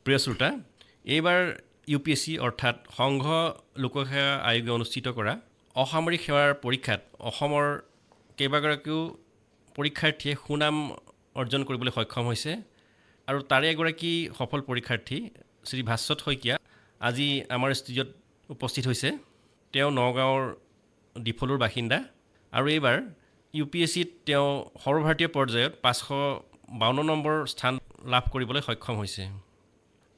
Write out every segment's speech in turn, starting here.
প্ৰিয় শ্ৰোতা, এইবাৰ UPSC অৰ্থাৎ সংঘ লোকসেৱা আয়োগে অনুষ্ঠিত কৰা অসামৰিক সেৱাৰ পৰীক্ষাত অসমৰ কেইবাগৰাকীও পৰীক্ষাৰ্থীয়ে সুনাম অৰ্জন কৰিবলৈ সক্ষম হৈছে আৰু তাৰে এগৰাকী সফল পৰীক্ষাৰ্থী শ্ৰী ভাস্বত শইকীয়া আজি আমাৰ ষ্টুডিঅ'ত উপস্থিত হৈছে। তেওঁ নগাঁৱৰ ডিফলুৰ বাসিন্দা আৰু এইবাৰ UPSCত তেওঁ সৰ্বভাৰতীয় পৰ্যায়ত 552 নম্বৰ স্থান লাভ কৰিবলৈ সক্ষম হৈছে।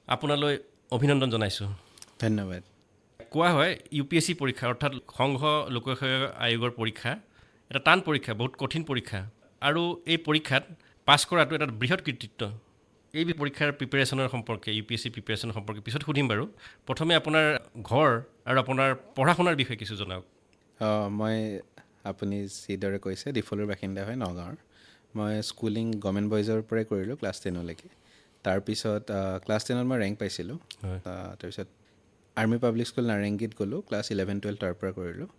আপোনালৈ অভিনন্দন জনাইছোঁ। ধন্যবাদ। কোৱা হয় UPSC পৰীক্ষা অৰ্থাৎ সংঘ লোকসেৱা আয়োগৰ পৰীক্ষা এটা টান পৰীক্ষা, বহুত কঠিন পৰীক্ষা আৰু এই পৰীক্ষাত পাছ কৰাটো এটা বৃহৎ কৃতিত্ব। এই পৰীক্ষাৰ প্ৰিপেৰেশ্যনৰ সম্পৰ্কে UPSC প্ৰিপেৰেশ্যনৰ সম্পৰ্কে পিছত সুধিম বাৰু। প্ৰথমে আপোনাৰ ঘৰ আৰু আপোনাৰ পঢ়া শুনাৰ বিষয়ে কিছু জনাওক। মই আপুনি যিদৰে কৈছে ডিফলুৰ বাসিন্দা হয় নগাঁৱৰ। মই স্কুলিং গভৰ্ণমেণ্ট বইজৰ পৰাই কৰিলোঁ ক্লাছ 10লৈকে। তাৰপিছত ক্লাছ 10ত মই ৰেংক পাইছিলোঁ। তাৰপিছত আৰ্মি পাব্লিক স্কুল নাৰেংগীত গ'লোঁ, ক্লাছ 11-12 তাৰ পৰা কৰিলোঁ।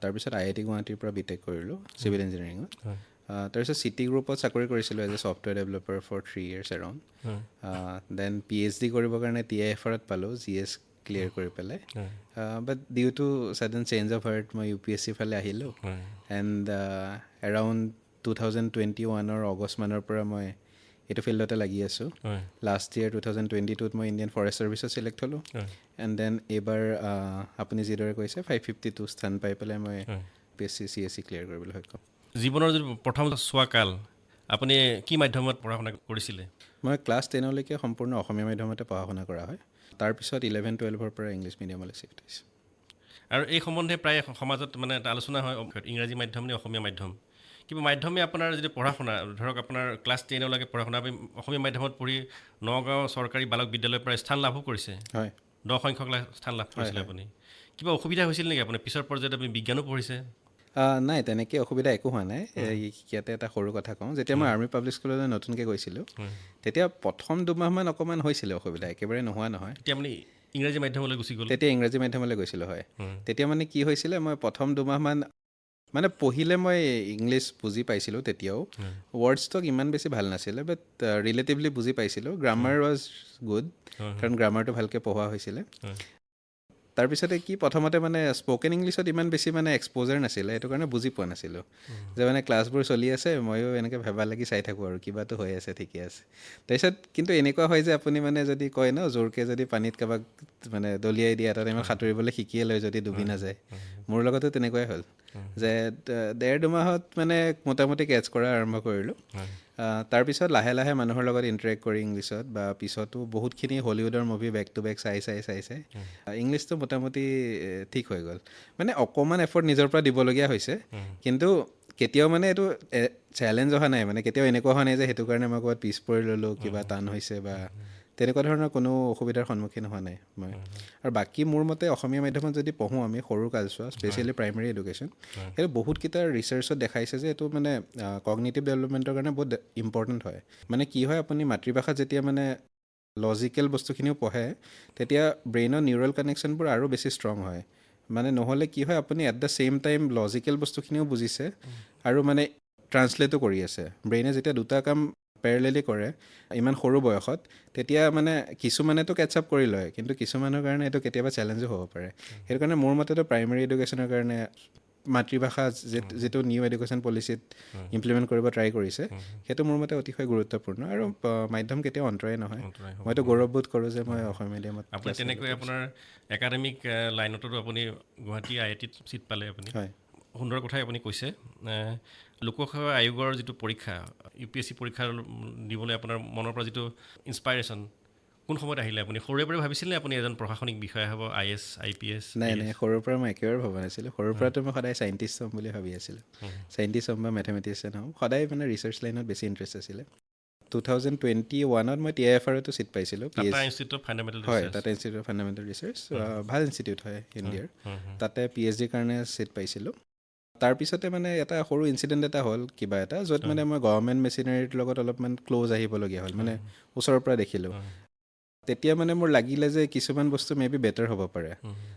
তাৰপিছত IIT গুৱাহাটীৰ পৰা BTech কৰিলোঁ চিভিল ইঞ্জিনিয়াৰিঙত। তাৰপিছত চিটি গ্ৰুপত চাকৰি কৰিছিলোঁ as a software developer for 3 years around. Then PhD কৰিবৰ কাৰণে TIFRত পালোঁ, GS ক্লিয়াৰ কৰি পেলাই। But due to sudden change of heart মই UPSC ফালে আহিলোঁ। এণ্ড এৰাউণ্ড 2021 অগষ্ট মানৰ পৰা মই এইটো ফিল্ডতে লাগি আছোঁ। লাষ্ট ইয়েৰ 2022ত মই ইণ্ডিয়ান ফৰেষ্ট ছাৰ্ভিচত চিলেক্ট হ'লোঁ। এণ্ড দেন এইবাৰ আপুনি যিদৰে কৈছে 552 স্থান পাই পেলাই মই UPSC CSE ক্লিয়াৰ কৰিবলৈ সক্ষম। জীৱনৰ যিটো প্ৰথম চোৱা কাল আপুনি কি মাধ্যমত পঢ়া শুনা কৰিছিলে? মই ক্লাছ 10লৈকে সম্পূৰ্ণ অসমীয়া মাধ্যমতে পঢ়া শুনা কৰা হয়। তাৰপিছত 11-12ৰ পৰা ইংলিছ মিডিয়ামলৈ চিফ্ট হৈছে। আৰু এই সম্বন্ধে প্ৰায় সমাজত মানে এটা আলোচনা হয়, ইংৰাজী মাধ্যম নে অসমীয়া মাধ্যম। কিন্তু মাধ্যমে আপোনাৰ যিটো পঢ়া শুনা, ধৰক আপোনাৰ ক্লাছ 10লৈকে পঢ়া শুনা আপুনি অসমীয়া মাধ্যমত পঢ়ি নগাঁও চৰকাৰী বালক বিদ্যালয়ৰ পৰা স্থান লাভো কৰিছে। হয়, 10 সংখ্যক স্থান লাভ কৰিছিলে আপুনি। কিবা অসুবিধা হৈছিল নেকি আপুনি? পিছৰ পৰ্যায়ত আপুনি বিজ্ঞানো পঢ়িছে। নাই তেনেকৈ অসুবিধা একো হোৱা নাই। ইয়াতে এটা সৰু কথা কওঁ, যেতিয়া মই আৰ্মি পাব্লিক স্কুললৈ নতুনকৈ গৈছিলোঁ তেতিয়া প্ৰথম দুমাহমান অকণমান হৈছিলে অসুবিধা, একেবাৰে নোহোৱা নহয়। তেতিয়া আপুনি ইংৰাজী মাধ্যমলৈ গুচি গ'ল? তেতিয়া ইংৰাজী মাধ্যমলৈ গৈছিলোঁ, হয়। তেতিয়া মানে কি হৈছিলে, মই প্ৰথম দুমাহমান মানে পঢ়িলে মই ইংলিছ বুজি পাইছিলোঁ তেতিয়াও। ৱৰ্ডছটো ইমান বেছি ভাল নাছিলে, বাট ৰিলেটিভলি বুজি পাইছিলোঁ। গ্ৰামাৰ ৱাজ গুড, কাৰণ গ্ৰামাৰটো ভালকৈ পঢ়োৱা হৈছিলে। তাৰপিছতে কি প্ৰথমতে মানে স্প'কেন ইংলিছত ইমান বেছি মানে এক্সপ'জাৰ নাছিলে, সেইটো কাৰণে বুজি পোৱা নাছিলোঁ। যে মানে ক্লাছবোৰ চলি আছে, ময়ো এনেকৈ ভেবা লাগি চাই থাকোঁ আৰু কিবাটো হৈ আছে, ঠিকে আছে। তাৰপিছত কিন্তু এনেকুৱা হয় যে আপুনি মানে যদি কয় ন, জোৰকৈ যদি পানীত কাৰোবাক মানে দলিয়াই দিয়ে, এটা টাইমত সাঁতুৰিবলৈ শিকিয়ে লয় যদি ডুবি নাযায়। মোৰ লগতো তেনেকুৱাই হ'ল যে 1.5-2 মাহত মানে মোটামুটি কেটছ কৰা আৰম্ভ কৰিলোঁ। তাৰপিছত লাহে লাহে মানুহৰ লগত ইণ্টাৰেক্ট কৰি ইংলিছত, বা পিছতো বহুতখিনি হলিউডৰ মুভি বেক টু বেক চাই ইংলিছটো মোটামুটি ঠিক হৈ গ'ল। মানে অকণমান এফৰ্ট নিজৰ পৰা দিবলগীয়া হৈছে, কিন্তু কেতিয়াও মানে এইটো চেলেঞ্জ অহা নাই। মানে কেতিয়াও এনেকুৱা হোৱা নাই যে সেইটো কাৰণে মই ক'ৰবাত পিছ পৰি ল'লোঁ, কিবা টান হৈছে বা তেনেকুৱা ধৰণৰ কোনো অসুবিধাৰ সন্মুখীন হোৱা নাই মই। আৰু বাকী মোৰ মতে অসমীয়া মাধ্যমত যদি পঢ়োঁ আমি সৰু কালচোৱা, স্পেচিয়েলি প্ৰাইমেৰী এডুকেশ্যন, সেইটো বহুতকেইটা ৰিচাৰ্চত দেখাইছে যে এইটো মানে কগনিটিভ ডেভেলপমেণ্টৰ কাৰণে বহুত ইম্পৰ্টেণ্ট হয়। মানে কি হয়, আপুনি মাতৃভাষাত যেতিয়া মানে লজিকেল বস্তুখিনিও পঢ়ে, তেতিয়া ব্ৰেইনৰ নিউৰেল কানেকশ্যনবোৰ আৰু বেছি ষ্ট্ৰং হয়। মানে নহ'লে কি হয়, আপুনি at the same time logical বস্তুখিনিও বুজিছে আৰু মানে ট্ৰান্সলেটো কৰি আছে। ব্ৰেইনে যেতিয়া দুটা কাম পেৰেলেলি কৰে ইমান সৰু বয়সত, তেতিয়া মানে কিছুমানেতো কেটছ আপ কৰি লয়, কিন্তু কিছুমানৰ কাৰণে এইটো কেতিয়াবা চেলেঞ্জো হ'ব পাৰে। সেইটো কাৰণে মোৰ মতেতো প্ৰাইমেৰী এডুকেশ্যনৰ কাৰণে মাতৃভাষা যিটো নিউ এডুকেশ্যন পলিচিত ইমপ্লিমেণ্ট কৰিব ট্ৰাই কৰিছে, সেইটো মোৰ মতে অতিশয় গুৰুত্বপূৰ্ণ। আৰু মাধ্যম কেতিয়াও অন্তৰাই নহয়। মইতো গৌৰৱবোধ কৰোঁ যে মই অসমীয়া মিডিয়ামত আপুনি তেনেকৈ আপোনাৰ একাডেমিক লাইনতো আপুনি গুৱাহাটী IITত ছিট পালে আপুনি। হয়। সুন্দৰ কথাই আপুনি কৈছে। লোকসেৱা আয়োগৰ যিটো পৰীক্ষা, UPSC পৰীক্ষা দিবলৈ আপোনাৰ মনৰ পৰা যিটো ইনস্পাইৰেশ্যন কোন সময়ত আহিলে? আপুনি সৰুৰে পৰা ভাবিছিলনে আপুনি এজন প্ৰশাসনিক বিষয়া হ'ব, IAS IPS? নাই, সৰুৰ পৰা মই একেবাৰে ভবা নাছিলোঁ। সৰুৰ পৰাতো মই সদায় চাইণ্টিষ্ট হ'ম বুলি ভাবি আছিলোঁ। চাইণ্টিষ্ট হ'ম বা মেথমেটিচিয়ান হ'ম, সদায় মানে ৰিচাৰ্চ লাইনত বেছি ইণ্টাৰেষ্ট আছিলে। 2021ত মই TIFRতো ছিট পাইছিলোঁ। টাটা ইনষ্টিটিউট অফ ফাণ্ডামেণ্টেল হয়, research. Tata institute of fundamental research, ভাল ইনষ্টিটিউট হয় ইণ্ডিয়াৰ। তাতে PhDৰ কাৰণে ছিট পাইছিলোঁ। তাৰপিছতে মানে এটা সৰু ইনচিডেণ্ট এটা হ'ল, কিবা এটা য'ত মানে মই গভৰ্ণমেণ্ট মেচিনাৰীৰ লগত অলপমান ক্ল'জ আহিবলগীয়া হ'ল, মানে ওচৰৰ পৰা দেখিলোঁ। তেতিয়া মানে মোৰ লাগিলে যে কিছুমান বস্তু মেবি বেটাৰ হ'ব পাৰে।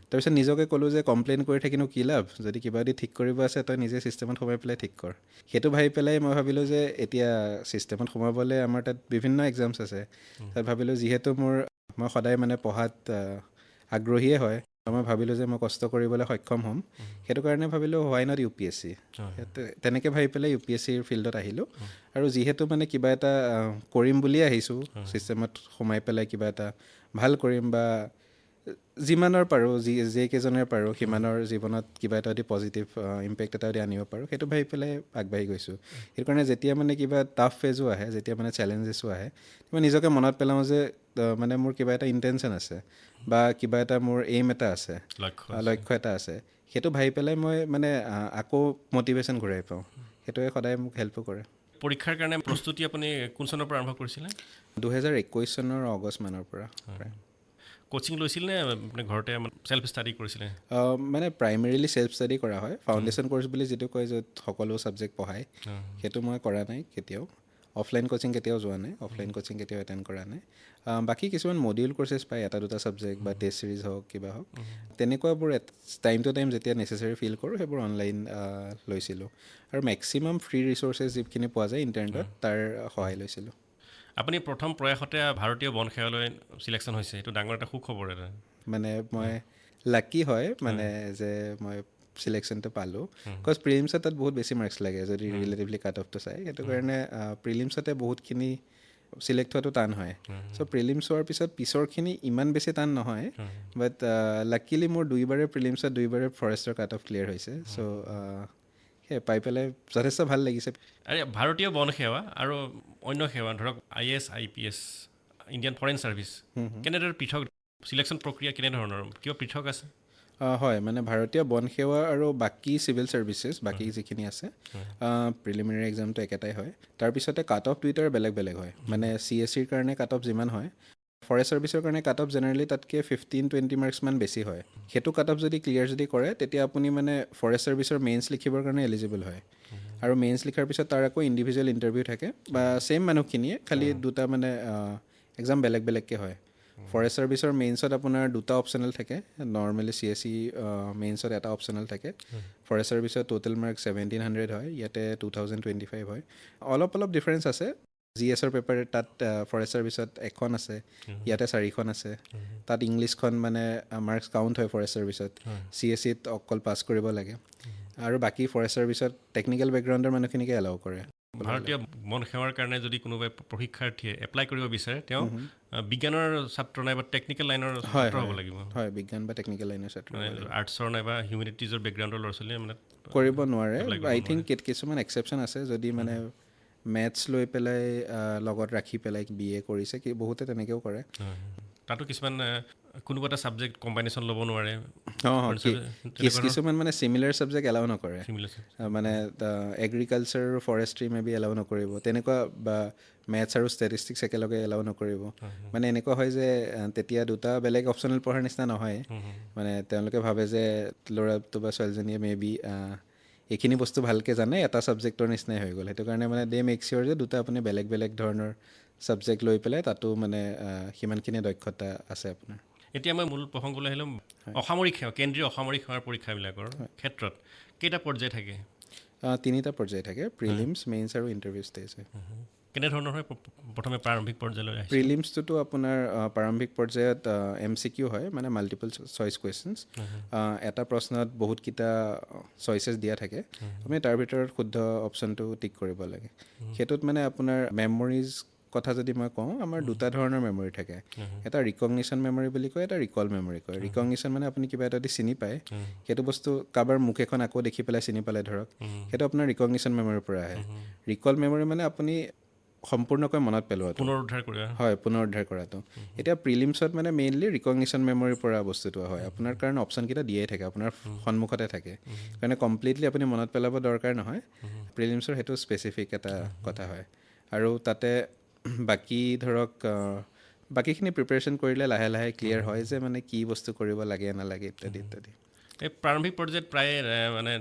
তাৰপিছত নিজকে ক'লোঁ যে কমপ্লেইন কৰি থাকিনো কি লাভ, যদি কিবা যদি ঠিক কৰিব আছে তই নিজে ছিষ্টেমত সোমাই পেলাই ঠিক কৰ। সেইটো ভাবি পেলাই মই ভাবিলোঁ যে এতিয়া ছিষ্টেমত সোমাবলৈ আমাৰ তাত বিভিন্ন এক্সামছ আছে। তাত ভাবিলোঁ যিহেতু মোৰ মই সদায় মানে পঢ়াত আগ্ৰহীয়ে হয়। মই ভাবিলোঁ যে মই কষ্ট কৰিবলৈ সক্ষম হ'ম, সেইটো কাৰণে ভাবিলোঁ হোৱাই নট UPSC। তেনেকৈ ভাবি পেলাই UPSCৰ ফিল্ডত আহিলোঁ। আৰু যিহেতু মানে কিবা এটা কৰিম বুলিয়ে আহিছোঁ, ছিষ্টেমত সোমাই পেলাই কিবা এটা ভাল কৰিম বা যিমানৰ পাৰোঁ যেইকেইজনে পাৰোঁ সিমানৰ জীৱনত কিবা এটা যদি পজিটিভ ইম্পেক্ট এটা যদি আনিব পাৰোঁ, সেইটো ভাবি পেলাই আগবাঢ়ি গৈছোঁ। সেইটো কাৰণে যেতিয়া মানে কিবা টাফ ফেজো আহে, যেতিয়া মানে চেলেঞ্জেছো আহে, মই নিজকে মনত পেলাওঁ যে মানে মোৰ কিবা এটা ইণ্টেনশ্যন আছে বা কিবা এটা মোৰ এইম এটা আছে, লক্ষ্য এটা আছে, সেইটো ভাবি পেলাই মই মানে আকৌ মটিভেশ্যন ঘূৰাই পাওঁ। সেইটোৱে সদায় মোক হেল্পো কৰে। পৰীক্ষাৰ কাৰণে প্ৰস্তুতি আপুনি কোন চনৰ পৰা আৰম্ভ কৰিছিলে? 2021 চনৰ আগষ্ট মানৰ পৰা প্ৰায়। কোচিং লৈছিল নে আপুনি ঘৰতে ছেল্ফ ষ্টাডি কৰিছিলে? মানে প্ৰাইমেৰিলি ছেল্ফ ষ্টাডি কৰা হয়। ফাউণ্ডেশ্যন ক'ৰ্চ বুলি যিটো কয়, য'ত সকলো ছাবজেক্ট পঢ়ায়, সেইটো মই কৰা নাই কেতিয়াও। অফলাইন কোচিং কেতিয়াও যোৱা নাই, অফলাইন কোচিং কেতিয়াও এটেণ্ড কৰা নাই। বাকী কিছুমান মডিউল কৰ্চেছ পায়, এটা দুটা ছাবজেক্ট বা টেষ্ট চিৰিজ হওক কিবা হওক, তেনেকুৱাবোৰ টাইম টু টাইম যেতিয়া নেচেচাৰী ফিল কৰোঁ সেইবোৰ অনলাইন লৈছিলোঁ। আৰু মেক্সিমাম ফ্ৰী ৰিচ'ৰ্চেছ যিখিনি পোৱা যায় ইণ্টাৰনেটত, তাৰ সহায় লৈছিলোঁ। আপুনি প্ৰথম প্ৰয়াসতে ভাৰতীয় বন সেৱালৈ চিলেকশ্যন হৈছে, এইটো ডাঙৰ এটা সুখবৰ এটা। মানে মই লাকি হয় মানে যে মই চিলেকশ্যনটো পালোঁ। বিকজ প্ৰিলিমছত তাত বহুত বেছি মাৰ্কছ লাগে যদি ৰিলেটিভলি কাট অফটো চাই, সেইটো কাৰণে প্ৰিলিমছতে বহুতখিনি চিলেক্ট হোৱাটো টান হয়। চ' প্ৰিলিমছ হোৱাৰ পিছৰখিনি ইমান বেছি টান নহয়, বাট লাকিলি মোৰ দুইবাৰে প্ৰিলিমছত দুইবাৰে ফৰেষ্টৰ কাট অফ ক্লিয়াৰ হৈছে। চ' সেই পাই পেলাই যথেষ্ট ভাল লাগিছে। আৰু ভাৰতীয় বন সেৱা আৰু অন্য সেৱা ধৰক IAS, IPS, Indian foreign service, কেনেদৰে পৃথক চিলেকশ্যন প্ৰক্ৰিয়া কেনেধৰণৰ, কিবা পৃথক আছে? হয়, মানে ভাৰতীয় বন সেৱা আৰু বাকী চিভিল ছাৰ্ভিচেছ বাকী যিখিনি আছে, প্ৰিলিমিনাৰী এক্সামটো একেটাই হয়। তাৰপিছতে কাট অফ দুইটাৰ বেলেগ বেলেগ হয়। মানে CSCৰ কাৰণে কাট অফ যিমান হয়, ফৰেষ্ট ছাৰ্ভিচৰ কাৰণে কাট অফ জেনেৰেলি তাতকৈ 15-20 মাৰ্কছমান বেছি হয়। সেইটো কাট অফ যদি ক্লিয়াৰ যদি কৰে, তেতিয়া আপুনি মানে ফৰেষ্ট ছাৰ্ভিচৰ মেইনছ লিখিবৰ কাৰণে এলিজিবল হয়। আৰু মেইনছ লিখাৰ পিছত তাৰ আকৌ ইণ্ডিভিজুৱেল ইণ্টাৰভিউ থাকে, বা ছেইম মানুহখিনিয়ে, খালি দুটা মানে এক্সাম বেলেগ বেলেগকৈ হয়। ফৰেষ্ট ছাৰ্ভিচৰ মেইনছত আপোনাৰ দুটা অপশ্যনেল থাকে, নৰ্মেলি CSC মেইনছত এটা অপশ্যনেল থাকে। ফৰেষ্ট ছাৰ্ভিচত টোটেল মাৰ্ক 1700 হয়, ইয়াতে 2025 হয়। অলপ ডিফাৰেঞ্চ আছে। GSৰ পেপাৰ তাত ফৰেষ্ট ছাৰ্ভিচত 1খন আছে, ইয়াতে 4খন আছে। তাত ইংলিছখন মানে মাৰ্কছ কাউণ্ট হয় ফৰেষ্ট ছাৰ্ভিচত, CSCত অকল পাছ কৰিব লাগে। আৰু বাকী ফৰেষ্ট ছাৰ্ভিচত টেকনিকেল বেকগ্ৰাউণ্ডৰ মানুহখিনিকে এলাউ কৰে। ভাৰতীয় বন সেৱাৰ কাৰণে যদি কোনোবাই প্ৰশিক্ষাৰ্থীয়ে এপ্লাই কৰিব বিচাৰে, তেওঁ বিজ্ঞানৰ ছাত্ৰ নাইবা টেকনিকেল লাইনৰ ছাত্ৰ হ'ব লাগিব? হয়, বিজ্ঞান বা টেকনিকেল লাইনৰ ছাত্ৰ হ'ব লাগিব। আৰ্টছৰ নাইবা হিউমেনিটিজৰ বেকগ্ৰাউণ্ডৰ ল'ৰা ছোৱালীয়ে মানে কৰিব নোৱাৰে। আই থিংক কিছুমান এক্সেপশ্যন আছে, যদি মানে মেথছ লৈ পেলাই লগত ৰাখি পেলাই BA কৰিছে, বহুতে তেনেকৈও কৰে। তাতো কিছুমান কোনোবা এটা ছাবজেক্ট কম্বাইনেশ্যন ল'ব নোৱাৰে। কিছুমান মানে চিমিলাৰ ছাবজেক্ট এলাউ নকৰে, মানে এগ্ৰিকালচাৰ আৰু ফৰেষ্ট্ৰি মে বি এলাউ নকৰিব তেনেকুৱা, বা মেথছ আৰু ষ্টেটিষ্টিক্স একেলগে এলাউ নকৰিব। মানে এনেকুৱা হয় যে তেতিয়া দুটা বেলেগ অপশ্যনেল পঢ়াৰ নিচিনা নহয়। মানে তেওঁলোকে ভাবে যে ল'ৰাটো বা ছোৱালীজনীয়ে মে বি এইখিনি বস্তু ভালকৈ জানে, এটা ছাবজেক্টৰ নিচিনাই হৈ গ'ল। সেইটো কাৰণে মানে দে মেক চিয়ৰ যে দুটা আপুনি বেলেগ বেলেগ ধৰণৰ ছাবজেক্ট লৈ পেলাই তাতো মানে সিমানখিনি দক্ষতা আছে আপোনাৰ। এতিয়া মই মূল প্ৰসংগলৈ আহিলোঁ। অসামৰিক সেৱা, কেন্দ্ৰীয় অসামৰিক সেৱাৰ পৰীক্ষাবিলাকৰ ক্ষেত্ৰত কেইটা পৰ্যায় থাকে? 3টা পৰ্যায় থাকে, প্ৰিলিমছ, মেইনছ আৰু ইণ্টাৰভিউ ষ্টেজ হয়। কেনেধৰণৰ হয়? প্ৰথমে প্ৰাৰম্ভিক পৰ্যায়লৈ আহিছে। প্ৰিলিমছটোতো আপোনাৰ প্ৰাৰম্ভিক পৰ্যায়ত MCQ হয়, মানে মাল্টিপল চইচ কুৱেশ্যনছ। এটা প্ৰশ্নত বহুতকেইটা চইচেছ দিয়া থাকে, আপুনি তাৰ ভিতৰত শুদ্ধ অপশ্যনটো টিক কৰিব লাগে। সেইটোত মানে আপোনাৰ মেমৰিজ কথা যদি মই কওঁ, আমাৰ দুটা ধৰণৰ মেমৰি থাকে। এটা ৰিকগনিশ্যন মেমৰি বুলি কয়, এটা ৰিকল মেমৰি কয়। ৰিকগনিশ্যন মানে আপুনি কিবা এটা চিনি পায়, সেইটো বস্তু কাৰোবাৰ মুখ এখন আকৌ দেখি পেলাই চিনি পালে ধৰক, সেইটো আপোনাৰ ৰিকগনিশ্যন মেমৰিৰ পৰা আহে। ৰিকল মেমৰি মানে আপুনি সম্পূৰ্ণকৈ মনত পেলোৱাটো, পুনৰুদ্ধাৰ কৰা। হয়, পুনৰুদ্ধাৰ কৰাটো। এতিয়া প্ৰিলিমছত মানে মেইনলি ৰিকগনিশ্যন মেমৰিৰ পৰা বস্তুটো হয়। আপোনাৰ কাৰণে অপশ্যনকেইটা দিয়েই থাকে, আপোনাৰ সন্মুখতে থাকে, কাৰণে কমপ্লিটলি আপুনি মনত পেলাব দৰকাৰ নহয়। প্ৰিলিমছৰ সেইটো স্পেচিফিক এটা কথা হয়। আৰু তাতে বাকী ধৰক বাকীখিনি প্ৰিপেৰেশ্যন কৰিলে লাহে লাহে ক্লিয়াৰ হয় যে মানে কি বস্তু কৰিব লাগে নালাগে ইত্যাদি ইত্যাদি। এই প্ৰাৰম্ভিক পৰ্যায়ত প্ৰায় মানে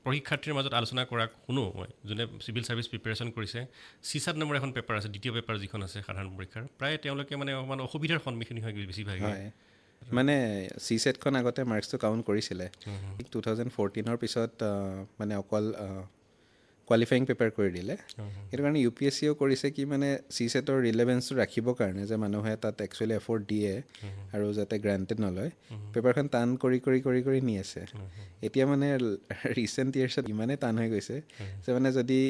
পৰীক্ষাৰ্থীৰ মাজত আলোচনা কৰা শুনো মই, যোনে চিভিল ছাৰ্ভিচ প্ৰিপেৰেশ্যন কৰিছে, CSAT নামৰ এখন পেপাৰ আছে, দ্বিতীয় পেপাৰ যিখন আছে সাধাৰণ পৰীক্ষাৰ, প্ৰায় তেওঁলোকে মানে অকণমান অসুবিধাৰ সন্মুখীন হয় বেছিভাগে। হয়, মানে CSATখন আগতে মাৰ্কছটো কাউণ্ট কৰিছিলে। 2014 পিছত মানে অকল কোৱালিফাইং পেপাৰ কৰি দিলে সেইটো কাৰণে ইউ পি এছ চিও কৰিছে কি মানে চি ছেটৰ ৰিলেভেঞ্চটো ৰাখিবৰ কাৰণে যে মানুহে তাত একচুৱেলি এফৰ্ট দিয়ে আৰু যাতে গ্ৰাণ্টেড নলয় পেপাৰখন টান কৰি কৰি কৰি কৰি নি আছে এতিয়া মানে ৰিচেণ্ট ইয়েৰ্ছত ইমানেই টান হৈ গৈছে যে মানে যদি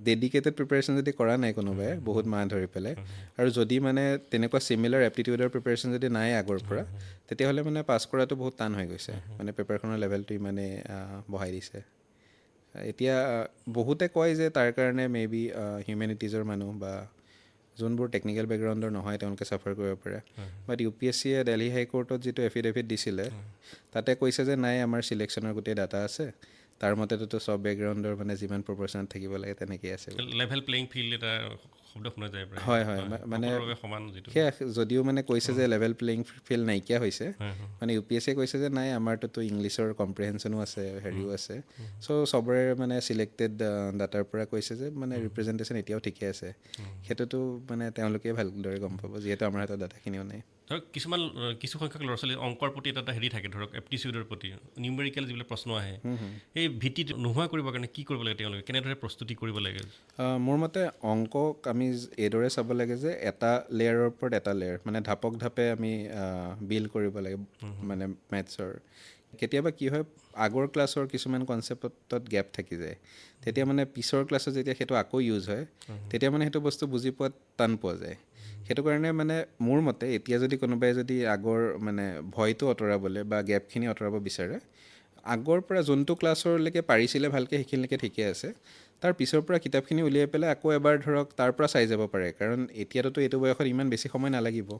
ডেডিকেটেড প্ৰিপাৰেশ্যন যদি কৰা নাই কোনোবাই বহুত মাহ ধৰি পেলাই আৰু যদি মানে তেনেকুৱা চিমিলাৰ এপ্টিটিউডৰ প্ৰিপাৰেশ্যন যদি নাই আগৰ পৰা তেতিয়াহ'লে মানে পাছ কৰাটো বহুত টান হৈ গৈছে মানে পেপাৰখনৰ লেভেলটো ইমানেই বঢ়াই দিছে এতিয়া বহুতে কয় যে তাৰ কাৰণে মে বি হিউমেনিটিজৰ মানুহ বা যোনবোৰ টেকনিকেল বেকগ্ৰাউণ্ডৰ নহয় তেওঁলোকে ছাফাৰ কৰিব পাৰে বাট ইউ পি এছ চিয়ে দিল্লী হাইকোৰ্টত যিটো এফিডেভিট দিছিলে তাতে কৈছে যে নাই আমাৰ চিলেকশ্যনৰ গোটেই ডাটা আছে তাৰ মতেতো চব বেকগ্ৰাউণ্ডৰ মানে যিমান প্ৰপ'ৰ্চনত থাকিব লাগে তেনেকেই আছে লেভেল প্লেইং ফিল্ড এটা শব্দ শুনা যায় প্ৰায় হয় মানে সমান যিটো সেয়া যদিও মানে কৈছে যে লেভেল প্লেইং ফিল্ড নাইকিয়া হৈছে মানে ইউ পি এছ চিয়ে কৈছে যে নাই আমাৰটোতো ইংলিছৰ কম্প্ৰিহেনশ্যনো আছে হেৰিও আছে চ' চবৰে মানে চিলেক্টেড ডাটাৰ পৰা কৈছে যে মানে ৰিপ্ৰেজেণ্টেশ্যন এতিয়াও ঠিকে আছে সেইটোতো মানে তেওঁলোকে ভালদৰে গম পাব যিহেতু আমাৰ হাতত ডাটাখিনিও নাই ধৰক কিছু সংখ্যক ল'ৰা ছোৱালী অংকৰ প্ৰতি এটা হেৰি থাকে ধৰক এপ্টিচিউডৰ প্ৰতি নিউমেৰিকেল যিবিলাক প্ৰশ্ন আহে এই ভিত্তিটো নোহোৱা কৰিবৰ কাৰণে কি কৰিব লাগে তেওঁলোকে কেনেদৰে প্ৰস্তুতি কৰিব লাগে মোৰ মতে অংকক আমি এইদৰে চাব লাগে যে এটা লেয়াৰৰ ওপৰত এটা লেয়াৰ মানে ঢাপক ঢাপে আমি বিল্ড কৰিব লাগে মানে মেথছৰ কেতিয়াবা কি হয় আগৰ ক্লাছৰ কিছুমান কনচেপ্টত গেপ থাকি যায় তেতিয়া মানে পিছৰ ক্লাছত যেতিয়া সেইটো আকৌ ইউজ হয় তেতিয়া মানে সেইটো বস্তু বুজি পোৱাত টান পোৱা যায় সেইটো কাৰণে মানে মোৰ মতে এতিয়া যদি কোনোবাই যদি আগৰ মানে ভয়টো আঁতৰাবলৈ বা গেপখিনি আঁতৰাব বিচাৰে আগৰ পৰা যোনটো ক্লাছৰলৈকে পাৰিছিলে ভালকৈ সেইখিনিলৈকে ঠিকে আছে তাৰ পিছৰ পৰা কিতাপখিনি উলিয়াই পেলাই আকৌ এবাৰ ধৰক তাৰ পৰা চাই যাব পাৰে কাৰণ এতিয়াতো এইটো বয়সত ইমান বেছি সময় নালাগিব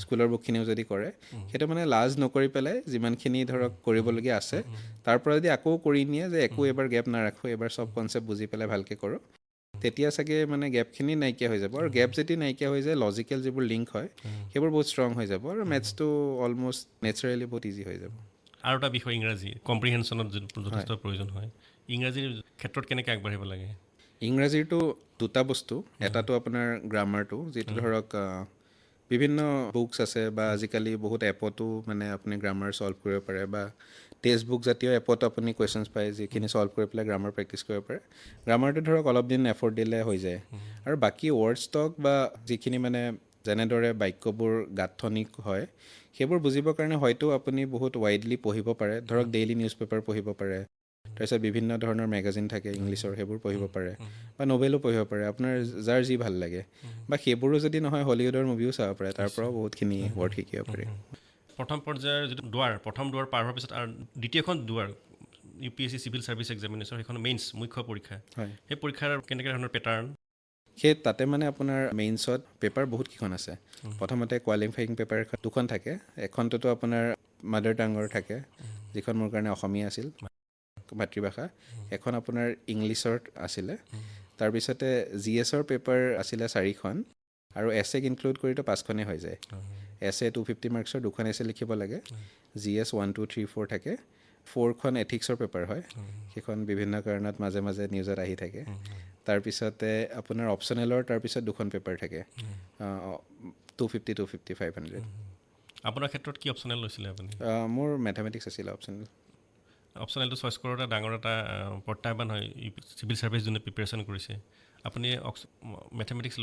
স্কুলৰ বুকখিনিও যদি কৰে সেইটো মানে লাজ নকৰি পেলাই যিমানখিনি ধৰক কৰিবলগীয়া আছে তাৰ পৰা যদি আকৌ কৰি নিয়ে যে একো এবাৰ গেপ নাৰাখোঁ এবাৰ চব কনচেপ্ট বুজি পেলাই ভালকৈ কৰোঁ তেতিয়া চাগে মানে গেপখিনি নাইকিয়া হৈ যাব আৰু গেপ যদি নাইকিয়া হৈ যায় লজিকেল যিবোৰ লিংক হয় সেইবোৰ বহুত ষ্ট্ৰং হৈ যাব আৰু মেথছটো অলমষ্ট নেচাৰেলি বহুত ইজি হৈ যাব আৰু এটা বিষয় ইংৰাজী কম্প্ৰিহেনশ্যনত যথেষ্ট প্ৰয়োজন হয় ইংৰাজীৰ ক্ষেত্ৰত কেনেকৈ আগবাঢ়িব লাগে ইংৰাজীৰটো দুটা বস্তু এটাটো আপোনাৰ গ্ৰামাৰটো যিটো ধৰক বিভিন্ন বুকছ আছে বা আজিকালি বহুত এপতো মানে আপুনি গ্ৰামাৰ ছল্ভ কৰিব পাৰে বা টেক্সট বুক জাতীয় এপত আপুনি কুৱেশ্যনছ পায় যিখিনি ছল্ভ কৰি পেলাই গ্ৰামাৰ প্ৰেক্টিছ কৰিব পাৰে গ্ৰামাৰটো ধৰক অলপ দিন এফৰ্ট দিলে হৈ যায় আৰু বাকী ৱৰ্ড ষ্টক বা যিখিনি মানে যেনেদৰে বাক্যবোৰ গাঁথনিক হয় সেইবোৰ বুজিবৰ কাৰণে হয়তো আপুনি বহুত ৱাইডলি পঢ়িব পাৰে ধৰক ডেইলি নিউজ পেপাৰ পঢ়িব পাৰে তাৰপিছত বিভিন্ন ধৰণৰ মেগাজিন থাকে ইংলিছৰ সেইবোৰ পঢ়িব পাৰে বা নভেলো পঢ়িব পাৰে আপোনাৰ যাৰ যি ভাল লাগে বা সেইবোৰো যদি নহয় হলিউডৰ মুভিও চাব পাৰে তাৰ পৰাও বহুতখিনি ৱৰ্ড শিকিব পাৰে প্ৰথম পৰ্যায়ৰ যিটো প্ৰথম দুৱাৰ পাৰ হোৱাৰ পিছত আৰু দ্বিতীয়খন দুৱাৰ U P S C civil service examination সেইখন মেইনছ মুখ্য পৰীক্ষা হয় সেই পৰীক্ষাৰ কেনেকৈ ধৰণৰ পেটাৰ্ণ সেই তাতে মানে আপোনাৰ মেইনছত পেপাৰ বহুতকেইখন আছে প্ৰথমতে কোৱালিফাইং পেপাৰ দুখন থাকে এখনটোতো আপোনাৰ মাডাৰ টাঙৰ থাকে যিখন মোৰ কাৰণে অসমীয়া আছিল মাতৃভাষা এখন আপোনাৰ ইংলিছত আছিলে তাৰপিছতে জি এছৰ পেপাৰ আছিলে 4খন আৰু এছেক ইনক্লুড কৰিতো 5খনেই হৈ যায় এছে 250 মাৰ্কছৰ 2খন এছে লিখিব লাগে জি এছ 1 2 3 4 থাকে 4খন এথিক্সৰ পেপাৰ হয় সেইখন বিভিন্ন কাৰণত মাজে মাজে নিউজত আহি থাকে তাৰপিছতে আপোনাৰ অপশ্যনেলৰ তাৰপিছত 2খন পেপাৰ থাকে 250 250 500 আপোনাৰ ক্ষেত্ৰত কি অপশ্যনেল লৈছিলে আপুনি মোৰ মেথামেটিক্স আছিলে অপশ্যনেল অপশ্যনেলটো চইচ কৰোঁতে ডাঙৰ এটা প্ৰত্যাহ্বান হয় চিভিল ছাৰ্ভিচ যোনে প্ৰিপেৰেশ্যন কৰিছে আপুনি মেথামেটিক্স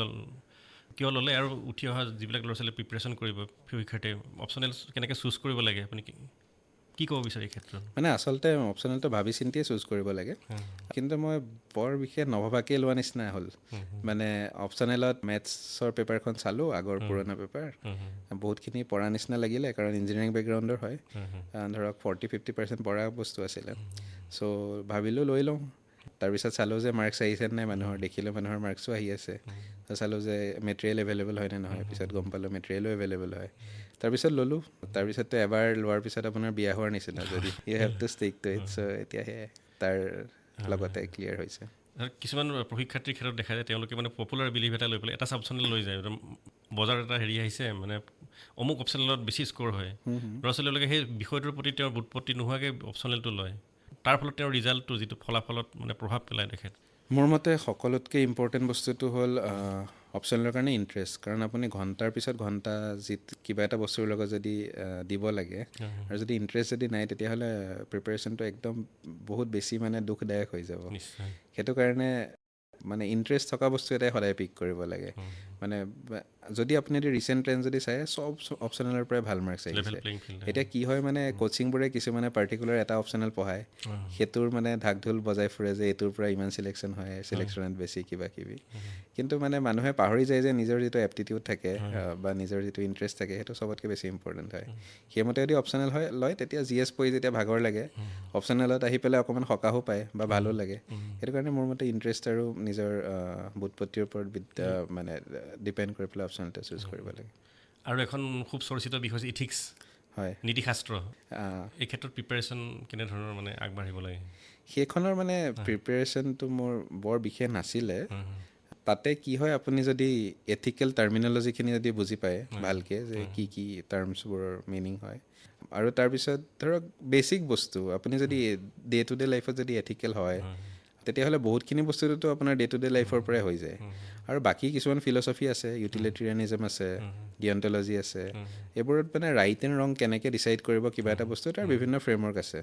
কিয় ল'লে আৰু উঠি অহা যিবিলাক ল'ৰা ছোৱালীয়ে প্ৰিপেৰেশ্যন কৰিব শিক্ষাৰ্থীয়ে অপশ্যনেল কেনেকৈ চুজ কৰিব লাগে আপুনি কি ক'ব বিচাৰে এই ক্ষেত্ৰত মানে আচলতে অপশ্যনেলটো ভাবি চিন্তিয়ে চুজ কৰিব লাগে কিন্তু মই বৰ বিশেষ নভবাকেই লোৱা নিচিনা হ'ল মানে অপশ্যনেলত মেথছৰ পেপাৰখন চালোঁ আগৰ পুৰণা পেপাৰ বহুতখিনি পঢ়া নিচিনা লাগিলে কাৰণ ইঞ্জিনিয়াৰিং বেকগ্ৰাউণ্ডৰ হয় ধৰক 40-50% পঢ়া বস্তু আছিলে চ' ভাবিলোঁ লৈ লওঁ তাৰপিছত চালোঁ যে মাৰ্কছ আহিছে নাই মানুহৰ দেখিলোঁ মানুহৰ মাৰ্কছো আহি আছে চালোঁ যে মেটেৰিয়েল এভেইলেবল হয় নে নহয় পিছত গম পালোঁ মেটেৰিয়েলো এভেইলেবল হয় তাৰপিছত ল'লোঁ তাৰপিছতো এবাৰ লোৱাৰ পিছত আপোনাৰ বিয়া হোৱাৰ নিচিনা যদি you have to stick to it so' এতিয়া সেয়াই তাৰ লগতে ক্লিয়াৰ হৈছে কিছুমান প্ৰশিক্ষাৰ্থীৰ ক্ষেত্ৰত দেখা যায় তেওঁলোকে মানে পপুলাৰ বিলিভ এটা লৈ পেলাই এটা অপশ্যনেল লৈ যায় বজাৰত এটা হেৰি আহিছে মানে অমুক অপশ্যনেলত বেছি স্ক'ৰ হয় ল'ৰা ছোৱালীবিলাকে সেই বিষয়টোৰ প্ৰতি তেওঁৰ বুটপত্তি নোহোৱাকৈ অপশ্যনেলটো লয় তাৰ ফলত তেওঁৰ ৰিজাল্টটো যিটো ফলাফলত মানে প্ৰভাৱ পেলায় তেখেত মোৰ মতে সকলোতকৈ ইম্পৰ্টেণ্ট বস্তুটো হ'ল অপশ্যনেলৰ কাৰণে ইণ্টাৰেষ্ট, কাৰণ আপুনি ঘণ্টাৰ পিছত ঘণ্টা কিবা এটা বস্তুৰ লগত যদি দিব লাগে আৰু যদি ইণ্টাৰেষ্ট যদি নাই, তেতিয়াহ'লে প্ৰিপেৰেশ্যনটো একদম বহুত বেছি মানে দুখদায়ক হৈ যাব। নিশ্চয় সেইটো কাৰণে মানে ইণ্টাৰেষ্ট থকা বস্তু এটাই সদায় পিক কৰিব লাগে। মানে যদি আপুনি যদি ৰিচেণ্ট ট্ৰেণ্ড যদি চাই, চব অপশ্যনেলৰ পৰাই ভাল মাৰ্কছ লেভেল আহিছে। প্লেইং ফিল্ড এতিয়া কি হয় মানে কোচিংবোৰে কিছুমানে পাৰ্টিকুলাৰ এটা অপশ্যনেল পঢ়ায়, সেইটোৰ মানে ঢাক ঢোল বজাই ফুৰে যে এইটোৰ পৰা ইমান চিলেকশ্যন হয়, চিলেকশ্যনত বেছি কিবা কিবি। কিন্তু মানে মানুহে পাহৰি যায় যে নিজৰ যিটো এপ্টিটিউড থাকে বা নিজৰ যিটো ইণ্টাৰেষ্ট থাকে, সেইটো চবতকৈ বেছি ইম্পৰ্টেণ্ট হয়। সেইমতে যদি অপশ্যনেল লয়, তেতিয়া GS পঢ়ি যেতিয়া ভাগৰ লাগে, অপশ্যনেলত আহি পেলাই অকণমান সকাহো পায় বা ভালো লাগে। সেইটো কাৰণে মোৰ মতে ইণ্টাৰেষ্ট আৰু নিজৰ বুৎপত্তিৰ ওপৰত মানে ডিপেণ্ড কৰি পেলাই অপশ্যনেলটো চুজ কৰিব লাগে। আৰু এখন খুব চৰ্চিত বিষয় হৈছে ইথিক্স, হয়, নীতিশাস্ত্ৰ। এই ক্ষেত্ৰত প্ৰিপেৰেশ্যন কেনেধৰণৰ মানে আগবাঢ়িব লাগে? সেইখনৰ মানে প্ৰিপেৰেশ্যনটো মোৰ বৰ বিশেষ নাছিলে। তাতে কি হয়, আপুনি যদি এথিকেল টাৰ্মিনলজিখিনি যদি বুজি পায় ভালকৈ, যে কি কি টাৰ্মছবোৰৰ মিনিং হয়, আৰু তাৰপিছত ধৰক বেছিক বস্তু আপুনি যদি ডে টু ডে লাইফত যদি এথিকেল হয়, তেতিয়াহ'লে বহুতখিনি বস্তুটোতো আপোনাৰ ডে টু ডে লাইফৰ পৰাই হৈ যায়। আৰু বাকী কিছুমান ফিলচফি আছে, ইউটিলিটেৰিয়ানিজম আছে, ডিঅন্টলজি আছে, এইবোৰত মানে ৰাইট এণ্ড ৰং কেনেকৈ ডিচাইড কৰিব কিবা এটা বস্তু, তাৰ বিভিন্ন ফ্ৰেমৱৰ্ক আছে।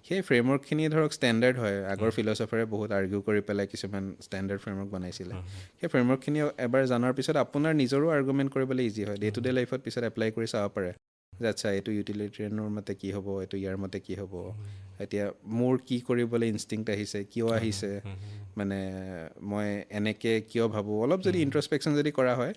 সেই ফ্ৰেমৱৰ্কখিনি ধৰক ষ্টেণ্ডাৰ্ড হয়, আগৰ ফিলচফাৰে বহুত আৰ্গিউ কৰি পেলাই কিছুমান ষ্টেণ্ডাৰ্ড ফ্ৰেমৱৰ্ক বনাইছিলে। সেই ফ্ৰেমৱৰ্কখিনি এবাৰ জনাৰ পিছত আপোনাৰ নিজৰো আৰ্গুমেণ্ট কৰিবলৈ ইজি হয়, ডে টু ডে লাইফত পিছত এপ্লাই কৰি চাব পাৰে যে আচ্ছা এইটো ইউটিলিটেৰিয়ানৰ মতে কি হ'ব, এইটো ইয়াৰ মতে কি হ'ব, এতিয়া মোৰ কি কৰিবলৈ ইনষ্টিংক্ট আহিছে, কিয় আহিছে, মানে মই এনেকৈ কিয় ভাবোঁ, অলপ যদি ইণ্ট্ৰস্পেকশ্যন যদি কৰা হয়,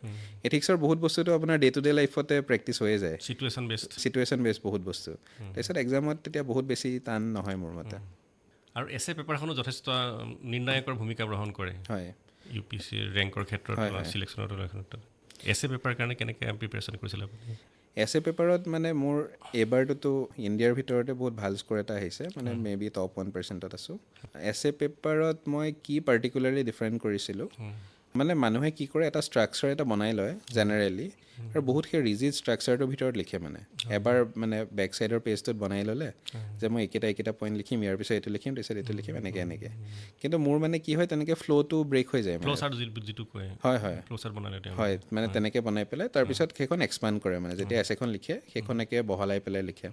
এথিক্সৰ বহুত বস্তুটো আপোনাৰ ডে টু ডে লাইফতে প্ৰেক্টিচ হৈয়ে যায়, ছিটুৱেশ্যন বেছড। ছিটুৱেশ্যন বেছ বহুত বস্তু। তাৰপিছত এক্সামত তেতিয়া বহুত বেছি টান নহয় মোৰ মতে। আৰু এছে পেপাৰখনো যথেষ্ট নিৰ্ণায়কৰ ভূমিকা গ্ৰহণ কৰে হয়, UPSCৰ ৰেংকৰ ক্ষেত্ৰত হয়, বা হয়। চিলেকশ্যনৰ ক্ষেত্ৰত। এছে পেপাৰ কাৰণে কেনেকৈ প্ৰিপেৰেশ্যন কৰিছিলে আপুনি? এছে পেপাৰত মানে মোৰ এইবাৰটোতো ইণ্ডিয়াৰ ভিতৰতে বহুত ভাল স্ক'ৰ এটা আহিছে, মানে মে বি টপ 1%ত আছোঁ। এছে পেপাৰত মই কি পাৰ্টিকুলাৰলি ডিফাৰেণ্ট কৰিছিলোঁ, মানে মানুহে কি কৰে, এটা ষ্ট্ৰাকচাৰ এটা বনাই লয় জেনেৰেলি, আৰু বহুত সেই ৰিজিড ষ্ট্ৰাকচাৰটোৰ ভিতৰত লিখে। মানে এবাৰ মানে বেক ছাইডৰ পেজটোত বনাই ল'লে যে মই এইকেইটা পইণ্ট লিখিম, ইয়াৰ পিছত এইটো লিখিম, তাৰপিছত এইটো লিখিম, এনেকৈ। কিন্তু মোৰ মানে কি হয়, তেনেকৈ ফ্ল'টো ব্ৰেক হৈ যায় মানে। ফ্ল'চাৰ্ট যিটো কয়, হয়, হয়, ফ্ল'চাৰ্ট বনালে হয়, তেওঁলোকে। মানে তেনেকৈ বনাই পেলাই তাৰপিছত সেইখন এক্সপাণ্ড কৰে, মানে যেতিয়া এছেখন লিখে সেইখনকে বহলাই পেলাই লিখে।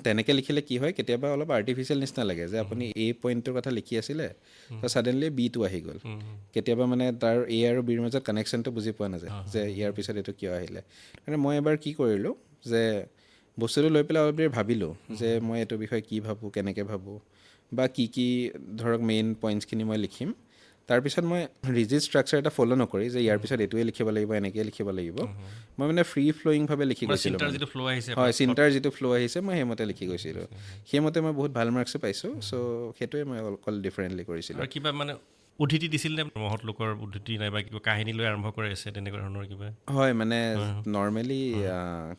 তেনেকৈ লিখিলে কি হয়, কেতিয়াবা অলপ আৰ্টিফিচিয়েল নিচিনা লাগে, যে আপুনি A পইণ্টটোৰ কথা লিখি আছিলে, তো ছাডেনলি Bটো আহি গ'ল। কেতিয়াবা মানে তাৰ A আৰু Bৰ মাজত কানেকশ্যনটো বুজি পোৱা নাযায়, যে ইয়াৰ পিছত এইটো কিয় আহিলে। মানে মই এবাৰ কি কৰিলোঁ, যে বস্তুটো লৈ পেলাই অলপ দেৰি ভাবিলোঁ, যে মই এইটো বিষয়ে কি ভাবোঁ, কেনেকৈ ভাবোঁ, বা কি ধৰক মেইন পইণ্টছখিনি মই লিখিম। তাৰপিছত মই ৰিজিড ষ্ট্ৰাকচাৰ এটা ফ'ল' নকৰি, যে ইয়াৰ পিছত এইটোৱে লিখিব লাগিব, এনেকৈ লিখিব লাগিব, মই মানে ফ্ৰী ফ্ল'য়িংভাৱে লিখি মানে গৈছিলোঁ। চিন্তাৰ মানে যিটো ফ্ল' আহিছে হয়, আপোনাৰ চিন্তাৰ যিটো ফ্ল' আহিছে, মই সেইমতে লিখি গৈছিলোঁ। সেইমতে মই বহুত ভাল মাৰ্কছো পাইছোঁ। ছ' সেইটোৱে মই অকল ডিফাৰেণ্টলি কৰিছিলোঁ। আৰু কিবা মানে উদ্ধৃতি দিছিল নে, মহৎ লোকৰ উদ্ধৃতি নাইবা কিবা কাহিনী লৈ আৰম্ভ কৰে আছে তেনেকুৱা ধৰণৰ কিবা? হয়, মানে নৰ্মেলি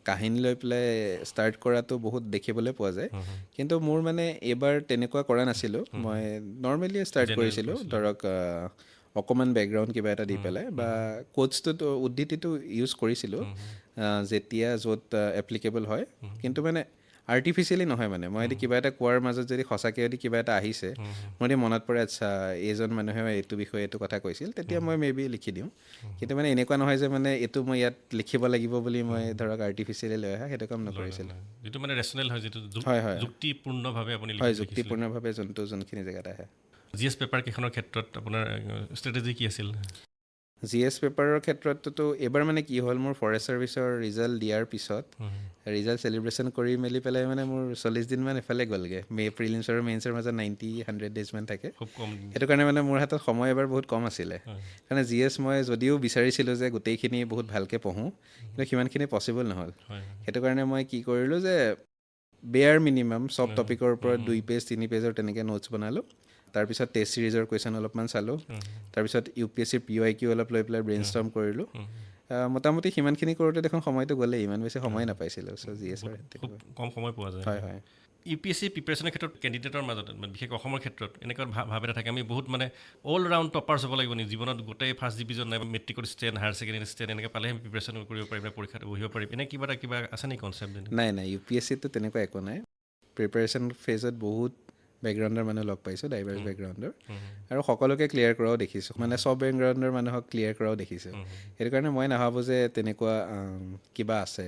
কাহিনী লৈ পেলাই ষ্টাৰ্ট কৰাটো বহুত দেখিবলৈ পোৱা যায়, কিন্তু মোৰ মানে এইবাৰ তেনেকুৱা কৰা নাছিলোঁ। মই নৰ্মেলি ষ্টাৰ্ট জেনেৰেল কৰিছিলোঁ, কৰিছিলে। ধৰক অকণমান বেকগ্ৰাউণ্ড কিবা এটা দি পেলাই, বা কোটছটোতো উদ্ধৃতিটো ইউজ কৰিছিলোঁ যেতিয়া য'ত এপ্লিকেবল হয়, কিন্তু মানে আৰ্টিফিচিয়েলি নহয়। মানে মই যদি কিবা এটা কোৱাৰ মাজত যদি সঁচাকৈ যদি কিবা এটা আহিছে, মোৰ যদি মনত পৰে আচ্ছা এইজন মানুহে এইটো বিষয়ে এইটো কথা কৈছিল, তেতিয়া মই মে বি লিখি দিওঁ। কিন্তু মানে এনেকুৱা নহয় যে মানে এইটো মই ইয়াত লিখিব লাগিব বুলি মই ধৰক আৰ্টিফিচিয়েলি লৈ অহা, সেইটো কাম নকৰিছিলোঁ। যিটো মানে ৰেচনেল হয়, যিটো হয়, হয়, যুক্তিপূৰ্ণভাৱে আপুনি হয়, লিখিছিলে। যুক্তিপূৰ্ণভাৱে যোনখিনি জেগাত আহে। GS পেপাৰ কেইখনৰ ক্ষেত্ৰত আপোনাৰ ষ্ট্ৰেটেজি কি আছিল? GS পেপাৰৰ ক্ষেত্ৰততো এইবাৰ মানে কি হ'ল, মোৰ ফৰেষ্ট ছাৰ্ভিচৰ ৰিজাল্ট দিয়াৰ পিছত ৰিজাল্ট চেলিব্ৰেশ্যন কৰি মেলি পেলাই মানে মোৰ 40 দিনমান এফালে গ'লগৈ। প্ৰিলিমছ আৰু মেইনছৰ মাজত 90-100 ডেজমান থাকে। খুব কম। সেইটো কাৰণে মানে মোৰ হাতত সময় এবাৰ বহুত কম আছিলে। কাৰণে GS মই যদিও বিচাৰিছিলোঁ যে গোটেইখিনি বহুত ভালকৈ পঢ়োঁ, কিন্তু সিমানখিনি পচিবল নহ'ল। সেইটো কাৰণে মই কি কৰিলোঁ, যে বেয়াৰ মিনিমাম চব টপিকৰ ওপৰত 2 পেজ 3 পেজৰ তেনেকৈ নোটছ বনালোঁ। তাৰপিছত টেষ্ট ছিৰিজৰ কুৱেশ্যন অলপমান চালোঁ। তাৰপিছত UPSCৰ PYQ অলপ লৈ পেলাই ব্ৰেইন ষ্টৰ্ম কৰিলোঁ। মোটামুটি সিমানখিনি কৰোঁতে দেখোন সময়টো গ'লেই, ইমান বেছি সময় নাপাইছিলোঁ। ছ' GSৰ খুব কম সময় পোৱা যায়। হয়, হয়। UPSC প্ৰিপেৰেশ্যনৰ ক্ষেত্ৰত কেণ্ডিডেটৰ মাজত, বিশেষ অসমৰ ক্ষেত্ৰত এনেকুৱা ভাৱ এটা থাকে, আমি বহুত মানে অল ৰাউণ্ড টপাৰ্ছ হ'ব লাগিব নেকি, জীৱনত গোটেই ফাৰ্ষ্ট ডিভিজন নাইবা মেট্ৰিকত ষ্টেণ্ড, হায়াৰ ছেকেণ্ডেৰী ষ্টেণ্ড এনেকৈ পালেহে আমি প্ৰিপেৰেশ্যন কৰিব পাৰিম, পৰীক্ষাত বহিব পাৰিম, এনে কিবা আছে নেকি কনচেপ্ট? নাই, UPSCটো তেনেকুৱা একো নাই। প্ৰিপেৰেশ্যন ফেজত বহুত বেকগ্ৰাউণ্ডৰ মানুহ লগ পাইছোঁ, ডাইভাৰ্ছ বেকগ্ৰাউণ্ডৰ, আৰু সকলোকে ক্লিয়াৰ কৰাও দেখিছোঁ, মানে চব বেকগ্ৰাউণ্ডৰ মানুহক ক্লিয়াৰ কৰাও দেখিছোঁ। সেইটো কাৰণে মই নাভাবোঁ যে তেনেকুৱা কিবা আছে।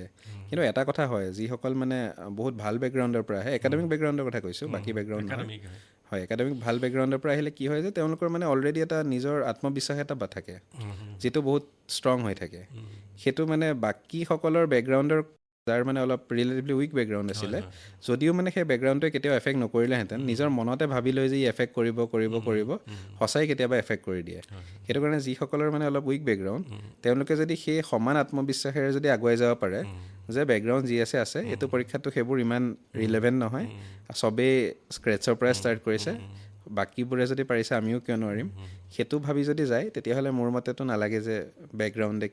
কিন্তু এটা কথা হয়, যিসকল মানে বহুত ভাল বেকগ্ৰাউণ্ডৰ পৰা আহে, একাডেমিক বেকগ্ৰাউণ্ডৰ কথা কৈছোঁ, বাকী বেকগ্ৰাউণ্ড নহয়, একাডেমিক হয়। হয়, একাডেমিক ভাল বেকগ্ৰাউণ্ডৰ পৰা আহিলে কি হয় যে তেওঁলোকৰ মানে অলৰেডি এটা নিজৰ আত্মবিশ্বাস এটা থাকে, যিটো বহুত ষ্ট্ৰং হৈ থাকে। সেইটো মানে বাকীসকলৰ বেকগ্ৰাউণ্ডৰ যাৰ মানে অলপ ৰিলেটিভলি উইক বেকগ্ৰাউণ্ড আছিলে, যদিও মানে সেই বেকগ্ৰাউণ্ডটোৱে কেতিয়াও এফেক্ট নকৰিলেহেঁতেন, নিজৰ মনতে ভাবি লৈ যে ই এফেক্ট কৰিব, সঁচাই কেতিয়াবা এফেক্ট কৰি দিয়ে। সেইটো কাৰণে যিসকলৰ মানে অলপ উইক বেকগ্ৰাউণ্ড, তেওঁলোকে যদি সেই সমান আত্মবিশ্বাসেৰে যদি আগুৱাই যাব পাৰে যে বেকগ্ৰাউণ্ড যি আছে, এইটো পৰীক্ষাতটো সেইবোৰ ইমান ৰিলেভেণ্ট নহয়, চবেই স্ক্ৰেটছৰ পৰাই ষ্টাৰ্ট কৰিছে, বাকীবোৰে যদি পাৰিছে আমিও কিয় নোৱাৰিম, সেইটো ভাবি যদি যায়, তেতিয়াহ'লে মোৰ মতেতো নালাগে যে বেকগ্ৰাউণ্ডে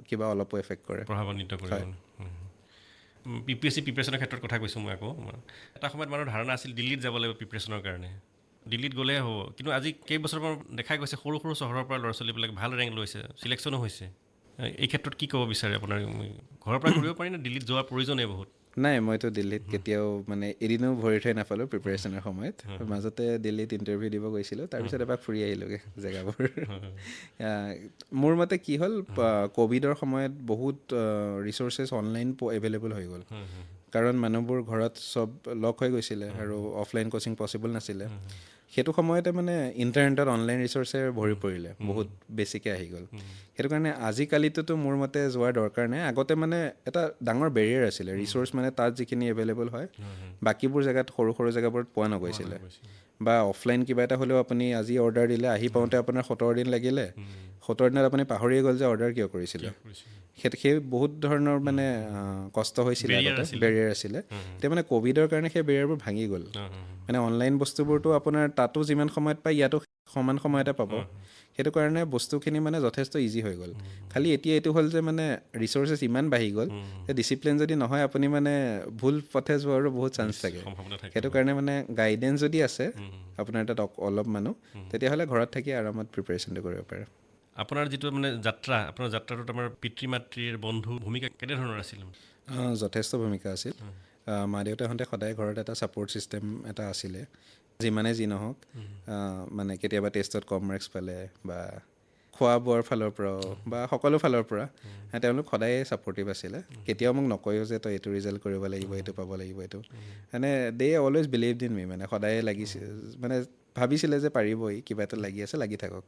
কিবা অলপো এফেক্ট কৰে। প্ৰভাৱান্বিত কৰিব। UPSC প্ৰিপেৰেশ্যনৰ ক্ষেত্ৰত কথা কৈছোঁ মই আকৌ। এটা সময়ত মানুহৰ ধাৰণা আছিল দিল্লীত যাব লাগিব প্ৰিপেৰেশ্যনৰ কাৰণে, দিল্লীত গ'লেহে হ'ব। কিন্তু আজি কেইবছৰমান দেখা গৈছে সৰু সৰু চহৰৰ পৰা ল'ৰা ছোৱালীবিলাক ভাল ৰেংক লৈছে, চিলেকশ্যনো হৈছে। এই ক্ষেত্ৰত কি ক'ব বিচাৰে আপোনাৰ? ঘৰৰ পৰা কৰিব পাৰি নে দিল্লীত যোৱাৰ প্ৰয়োজনেই বহুত? নাই, মইতো দিল্লীত কেতিয়াও মানে এদিনো ভৰি থৈ নাপালোঁ প্ৰিপেৰেশ্যনৰ সময়ত। মাজতে দিল্লীত ইণ্টাৰভিউ দিব গৈছিলোঁ, তাৰপিছত এবাৰ ফুৰি আহিলোঁগৈ জেগাবোৰ। মোৰ মতে কি হ'ল, ক'ভিডৰ সময়ত বহুত ৰিচ'ৰ্চেছ অনলাইন এভেইলেবল হৈ গ'ল, কাৰণ মানুহবোৰ ঘৰত চব লগ হৈ গৈছিলে আৰু অফলাইন কোচিং পচিবল নাছিলে। সেইটো সময়তে মানে ইণ্টাৰনেটত অনলাইন ৰিচ'ৰ্চেৰে ভৰি পৰিলে, বহুত বেছিকৈ আহি গ'ল। সেইটো কাৰণে আজিকালিতো মোৰ মতে যোৱাৰ দৰকাৰ নাই। আগতে মানে এটা ডাঙৰ বেৰিয়াৰ আছিলে, ৰিচ'ৰ্চ মানে তাত যিখিনি এভেইলেবল হয়, বাকীবোৰ জেগাত সৰু সৰু জেগাবোৰত পোৱা নগৈছিলে। বা অফলাইন কিবা এটা হ'লেও আপুনি আজি অৰ্ডাৰ দিলে, আহি পাওঁতে আপোনাৰ 17 দিন লাগিলে, 17 দিনত আপুনি পাহৰিয়ে গ'ল যে অৰ্ডাৰ কিয় কৰিছিলে। সেই বহুত ধৰণৰ মানে কষ্ট হৈছিলে আগতে, বেৰিয়াৰ আছিলে। এতিয়া মানে ক'ভিডৰ কাৰণে সেই বেৰিয়াৰবোৰ ভাঙি গ'ল। মানে অনলাইন বস্তুবোৰতো আপোনাৰ তাতো যিমান সময়ত পায়, ইয়াতো সমান সময়তে পাব। সেইটো কাৰণে বস্তুখিনি মানে যথেষ্ট ইজি হৈ গ'ল। খালি এতিয়া এইটো হ'ল যে মানে ৰিচ'ৰ্চেছ ইমান বাঢ়ি গ'ল যে ডিচিপ্লিন যদি নহয়, আপুনি মানে ভুল পথে যোৱাৰো বহুত চান্স থাকে। সেইটো কাৰণে মানে গাইডেঞ্চ যদি আছে আপোনাৰ তাত অলপ মানুহ, তেতিয়াহ'লে ঘৰত থাকি আৰামত প্ৰিপেৰেশ্যনটো কৰিব পাৰে। আপোনাৰ যিটো মানে যাত্ৰা, আপোনাৰ যাত্ৰাটোত আমাৰ পিতৃ মাতৃৰ বন্ধু ভূমিকা কেনেধৰণৰ আছিল? যথেষ্ট ভূমিকা আছিল। মা দেউতাহঁতে সদায় ঘৰত এটা ছাপৰ্ট ছিষ্টেম এটা আছিলে, যিমানে যি নহওক। মানে কেতিয়াবা টেষ্টত কম মাৰ্কছ পালে বা খোৱা বোৱাৰ ফালৰ পৰাও বা সকলো ফালৰ পৰা তেওঁলোক সদায়ে ছাপৰ্টিভ আছিলে। কেতিয়াও মোক নকয়ও যে তই এইটো ৰিজাল্ট কৰিব লাগিব, এইটো পাব লাগিব, এইটো মানে দে অলৱেজ বিলিভড ইন মি। মানে সদায়ে লাগিছিল, মানে ভাবিছিলে যে পাৰিবই, কিবা এটা লাগি আছে, লাগি থাকক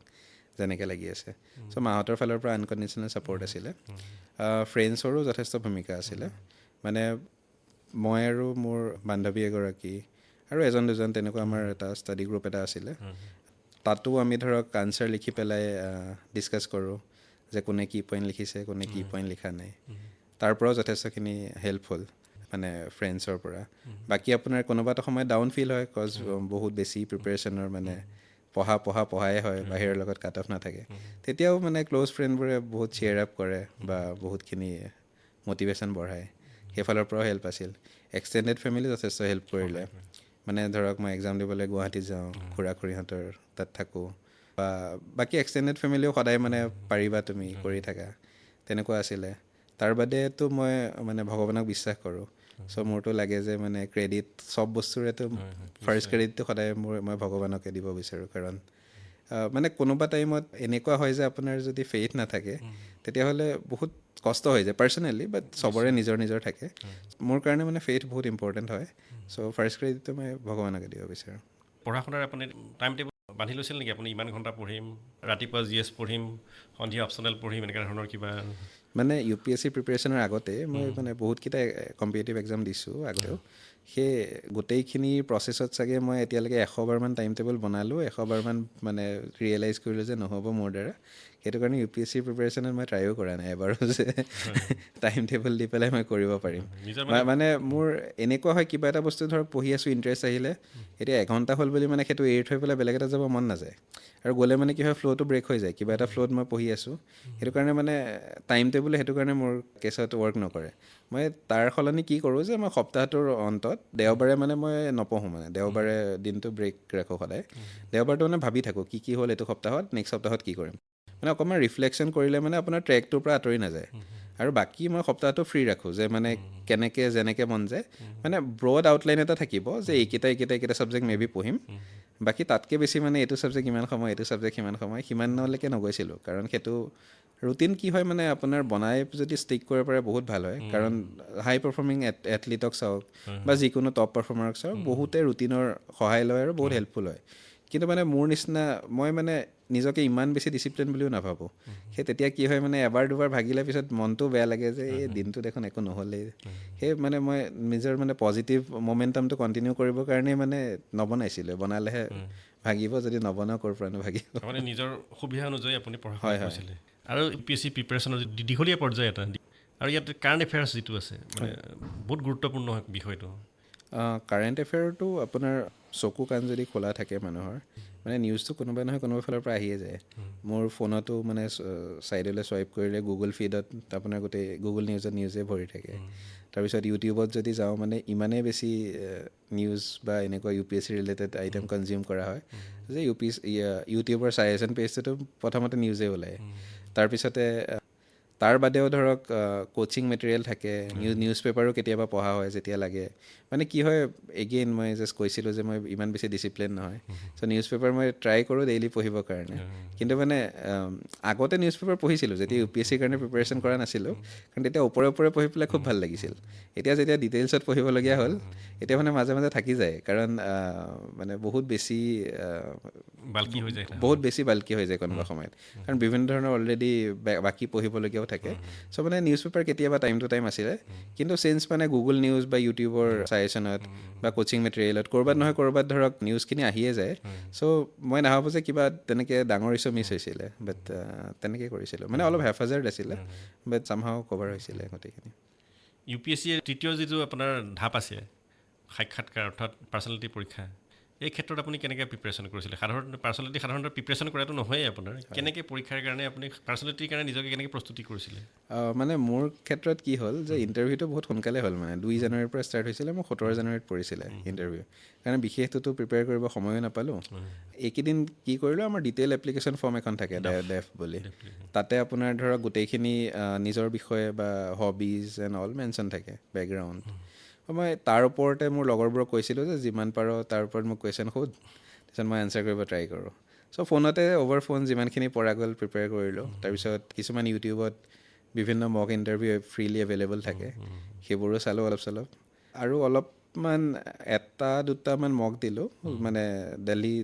যেনেকৈ লাগি আছে। চ' মাহঁতৰ ফালৰ পৰা আনকণ্ডিশ্যনেল ছাপৰ্ট আছিলে। ফ্ৰেণ্ডছৰো যথেষ্ট ভূমিকা আছিলে। মানে মই আৰু মোৰ বান্ধৱী এগৰাকী আৰু এজন দুজন তেনেকুৱা আমাৰ এটা ষ্টাডি গ্ৰুপ এটা আছিলে। তাতো আমি ধৰক আনচাৰ লিখি পেলাই ডিছকাছ কৰোঁ যে কোনে কি পইণ্ট লিখিছে, কোনে কি পইণ্ট লিখা নাই। তাৰ পৰাও যথেষ্টখিনি হেল্প হ'ল মানে ফ্ৰেণ্ডছৰ পৰা। বাকী আপোনাৰ কোনোবা এটা সময়ত ডাউন ফিল হয়, কজ বহুত বেছি প্ৰিপেৰেশ্যনৰ মানে পঢ়াই হয়, বাহিৰৰ লগত কাট অফ নাথাকে। তেতিয়াও মানে ক্ল'জ ফ্ৰেণ্ডবোৰে বহুত চিয়েৰ আপ কৰে বা বহুতখিনি মটিভেশ্যন বঢ়ায়, সেইফালৰ পৰাও হেল্প আছিল। এক্সটেণ্ডেড ফেমিলি যথেষ্ট হেল্প কৰিলে। মানে ধৰক মই এক্সাম দিবলৈ গুৱাহাটীত যাওঁ, খুৰা খুৰীহঁতৰ তাত থাকোঁ, বা বাকী এক্সটেণ্ডেড ফেমিলিও সদায় মানে পাৰিবা তুমি কৰি থাকা, তেনেকুৱা আছিলে। তাৰ বাদেতো মই মানে ভগৱানক বিশ্বাস কৰোঁ। চ' মোৰতো লাগে যে মানে ক্ৰেডিট চব বস্তুৰেতো ফাৰ্ষ্ট ক্ৰেডিটটো সদায় মই ভগৱানকে দিব বিচাৰোঁ। কাৰণ মানে কোনোবা টাইমত এনেকুৱা হয় যে আপোনাৰ যদি ফেইথ নাথাকে, তেতিয়াহ'লে বহুত কষ্ট হৈ যায় পাৰ্চনেলি, বাট চবৰে নিজৰ নিজৰ থাকে। মোৰ কাৰণে মানে ফেইথ বহুত ইম্পৰ্টেণ্ট হয়। চ' ফাৰ্ষ্ট ক্ৰেডিটটো মই ভগৱানকে দিব বিচাৰোঁ। পঢ়া শুনাৰ আপুনি টাইম টেবুল বান্ধি লৈছিল নেকি? আপুনি ইমান ঘণ্টা পঢ়িম, ৰাতিপুৱা GS পঢ়িম, সন্ধিয়া অপশ্যনেল পঢ়িম, এনেকুৱা ধৰণৰ কিবা? মানে UPSC প্ৰিপেৰেশ্যনৰ আগতে মই মানে বহুতকেইটা কম্পিটিটিভ এক্সাম দিছোঁ আগতেও। সেই গোটেইখিনি প্ৰচেছত চাগে মই এতিয়ালৈকে 100 বাৰমান টাইম টেবুল বনালোঁ, 100 বাৰমান মানে ৰিয়েলাইজ কৰিলোঁ যে নহ'ব মোৰ দ্বাৰা। সেইটো কাৰণে UPSC প্ৰিপেৰেশ্যনত মই ট্ৰাইও কৰা নাই এবাৰো যে টাইম টেবুল দি পেলাই মই কৰিব পাৰিম। মানে মোৰ এনেকুৱা হয়, কিবা এটা বস্তু ধৰক পঢ়ি আছোঁ, ইণ্টাৰেষ্ট আহিলে, এতিয়া এঘণ্টা হ'ল বুলি মানে সেইটো এৰি থৈ পেলাই বেলেগ এটা যাব মন নাযায়। আৰু গ'লে মানে কি হয়, ফ্ল'টো ব্ৰেক হৈ যায়। কিবা এটা ফ্ল'ত মই পঢ়ি আছোঁ, সেইটো কাৰণে মানে টাইম টেবুল সেইটো কাৰণে মোৰ কেছত ৱৰ্ক নকৰে। মই তাৰ সলনি কি কৰোঁ যে মই সপ্তাহটোৰ অন্তত দেওবাৰে মানে মই নপঢ়োঁ, মানে দেওবাৰে দিনটো ব্ৰেক ৰাখোঁ সদায়। দেওবাৰটো মানে ভাবি থাকোঁ কি হ'ল এইটো সপ্তাহত, নেক্সট সপ্তাহত কি কৰিম। মানে অকণমান ৰিফ্লেকশ্যন কৰিলে মানে আপোনাৰ ট্ৰেকটোৰ পৰা আঁতৰি নাযায়। আৰু বাকী মই সপ্তাহটো ফ্ৰী ৰাখোঁ যে মানে কেনেকৈ যেনেকৈ মন যায় মানে ব্ৰড আউটলাইন এটা থাকিব যে এইকেইটা ছাবজেক্ট মে বি পঢ়িম বাকী তাতকৈ বেছি মানে এইটো ছাবজেক্ট ইমান সময় এইটো ছাবজেক্ট সিমানলৈকে নগৈছিলোঁ কাৰণ সেইটো ৰুটিন কি হয় মানে আপোনাৰ বনাই যদি ষ্টিক কৰিব পাৰে বহুত ভাল হয় কাৰণ হাই পাৰফৰ্মিং এথলিটক চাওক বা যিকোনো টপ পাৰফৰ্মাৰক চাওক বহুতে ৰুটিনৰ সহায় লয় আৰু বহুত হেল্পফুল হয় কিন্তু মানে মোৰ নিচিনা মই মানে নিজকে ইমান বেছি ডিচিপ্লিন বুলিও নাভাবোঁ সেই তেতিয়া কি হয় মানে এবাৰ দুবাৰ ভাগিলে পিছত মনটো বেয়া লাগে যে এই দিনটো দেখোন একো নহ'লেই সেই মানে মই নিজৰ মানে পজিটিভ মমেণ্টামটো কণ্টিনিউ কৰিবৰ কাৰণেই মানে নবনাইছিলোঁ বনালেহে ভাগিব যদি নবনাওঁ ক'ৰ পৰানো ভাগিব মানে নিজৰ সুবিধা অনুযায়ী আপুনি পঢ়া শুনা হয় হয় কৰিছিলে আৰু UPSC প্ৰিপেৰেশ্যনৰ দীঘলীয়া পৰ্যায় এটা আৰু ইয়াত কাৰেণ্ট এফেয়াৰ্ছ যিটো আছে মানে বহুত গুৰুত্বপূৰ্ণ হয় বিষয়টো কাৰেণ্ট এফেয়াৰটো আপোনাৰ চকু কাণ যদি খোলা থাকে মানুহৰ মানে নিউজটো কোনোবা নহয় কোনোবা ফালৰ পৰা আহিয়ে যায় মোৰ ফোনতো মানে ছাইডলৈ চুৱাইপ কৰিলে গুগল ফিডত আপোনাৰ গোটেই গুগল নিউজে ভৰি থাকে তাৰপিছত ইউটিউবত যদি যাওঁ মানে ইমানেই বেছি নিউজ বা এনেকুৱা UPSC ৰিলেটেড আইটেম কনজিউম কৰা হয় যে ইউটিউবৰ ছাজেশ্যন পেজটোতো প্ৰথমতে নিউজে ওলায় তাৰপিছতে তাৰ বাদেও ধৰক কোচিং মেটেৰিয়েল থাকে নিউজ পেপাৰো কেতিয়াবা পঢ়া হয় যেতিয়া লাগে মানে কি হয় এগেইন মই জাষ্ট কৈছিলোঁ যে মই ইমান বেছি ডিচিপ্লিন নহয় চ' নিউজ পেপাৰ মই ট্ৰাই কৰোঁ ডেইলি পঢ়িবৰ কাৰণে কিন্তু মানে আগতে নিউজ পেপাৰ পঢ়িছিলোঁ যেতিয়া UPSCৰ কাৰণে প্ৰিপেৰেশ্যন কৰা নাছিলোঁ কাৰণ তেতিয়া ওপৰে পঢ়ি পেলাই খুব ভাল লাগিছিল এতিয়া যেতিয়া ডিটেইলছত পঢ়িবলগীয়া হ'ল এতিয়া মানে মাজে মাজে থাকি যায় কাৰণ মানে বহুত বেছি বাল্কি হৈ যায় বাল্কি হৈ যায় কোনোবা সময়ত কাৰণ বিভিন্ন ধৰণৰ অলৰেডি বাকী পঢ়িবলগীয়াও থাকে চ' মানে নিউজ পেপাৰ কেতিয়াবা টাইম টু টাইম আছিলে কিন্তু চেঞ্চ মানে গুগল নিউজ বা ইউটিউবৰ ছাজেশ্যনত বা কোচিং মেটেৰিয়েলত ক'ৰবাত নহয় ক'ৰবাত ধৰক নিউজখিনি আহিয়ে যায় চ' মই নাভাবোঁ যে কিবা তেনেকৈ ডাঙৰ ইছ্যু মিছ হৈছিলে বাট তেনেকৈ কৰিছিলোঁ মানে অলপ হেফাজাৰ্ড আছিলে বাট চামহাও কভাৰ হৈছিলে গোটেইখিনি UPSCৰ তৃতীয় যিটো আপোনাৰ ঢাপ আছে সাক্ষাৎকাৰ অৰ্থাৎ পাৰ্চনেলিটি পৰীক্ষা এই ক্ষেত্ৰত আপুনি কেনেকৈ প্ৰিপেৰেশ্যন কৰিছিলে সাধাৰণতে প্ৰিপেৰেশ্যন কৰাটো নহয়েই আপোনাৰ কেনেকৈ পৰীক্ষাৰ কাৰণে আপুনি পাৰ্চনেলিটিৰ কাৰণে নিজকে কেনেকৈ প্ৰস্তুতি কৰিছিলে মানে মোৰ ক্ষেত্ৰত কি হ'ল যে ইণ্টাৰভিউটো বহুত সোনকালে হ'ল মানে 2 জানুৱাৰীৰ পৰা ষ্টাৰ্ট হৈছিলে মোৰ 17 জানুৱাৰীত পৰিছিলে ইণ্টাৰভিউ কাৰণে বিশেষটোতো প্ৰিপেয়াৰ কৰিব সময়ো নাপালোঁ এইকেইদিন কি কৰিলোঁ আমাৰ ডিটেইল এপ্লিকেশ্যন ফৰ্ম এখন থাকে ডেফ বুলি তাতে আপোনাৰ ধৰক গোটেইখিনি নিজৰ বিষয়ে বা হবিজ এণ্ড অল মেনশ্যন থাকে বেকগ্ৰাউণ্ড মই তাৰ ওপৰতে মোৰ লগৰবোৰক কৈছিলোঁ যে যিমান পাৰোঁ তাৰ ওপৰত মোক কুৱেশ্যন সোধ তাৰপিছত মই এনচাৰ কৰিব ট্ৰাই কৰোঁ চ' ফোনতে অ'ভাৰ ফোন যিমানখিনি পৰা গ'ল প্ৰিপেয়াৰ কৰিলোঁ তাৰপিছত কিছুমান ইউটিউবত বিভিন্ন মক ইণ্টাৰভিউ ফ্ৰীলি এভেইলেবল থাকে সেইবোৰো চালোঁ অলপ চলপ আৰু অলপমান এটা দুটামান মক দিলোঁ মানে দিল্লী